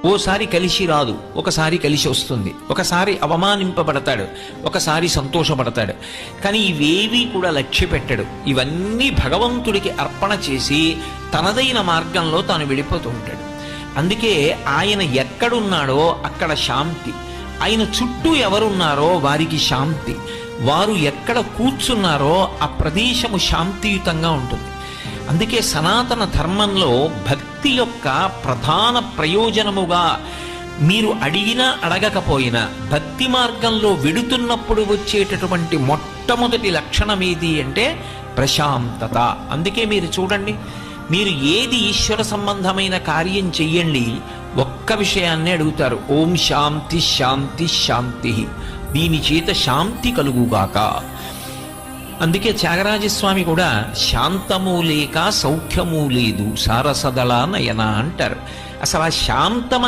ఓసారి కలిసి రాదు, ఒకసారి కలిసి వస్తుంది, ఒకసారి అవమానింపబడతాడు, ఒకసారి సంతోషపడతాడు. కానీ ఇవేవీ కూడా లక్ష్య పెట్టడు. ఇవన్నీ భగవంతుడికి అర్పణ చేసి తనదైన మార్గంలో తాను వెళ్ళిపోతూ ఉంటాడు. అందుకే ఆయన ఎక్కడున్నాడో అక్కడ శాంతి, ఆయన చుట్టూ ఎవరున్నారో వారికి శాంతి, వారు ఎక్కడ కూర్చున్నారో ఆ ప్రదేశము శాంతియుతంగా ఉంటుంది. అందుకే సనాతన ధర్మంలో భక్తి యొక్క ప్రధాన ప్రయోజనముగా మీరు అడిగినా అడగకపోయినా భక్తి మార్గంలో వెడుతున్నప్పుడు వచ్చేటటువంటి మొట్టమొదటి లక్షణం ఏది అంటే ప్రశాంతత. అందుకే మీరు చూడండి, మీరు ఏది ఈశ్వర సంబంధమైన కార్యం చెయ్యండి, ఒక్క విషయాన్నే అడుగుతారు, ఓం శాంతి శాంతి శాంతి, దీని చేత శాంతి కలుగుగాక. అందుకే త్యాగరాజస్వామి కూడా శాంతము లేక సౌఖ్యము లేదు సారసదళ నయన అంటారు. అసలు ఆ శాంతమ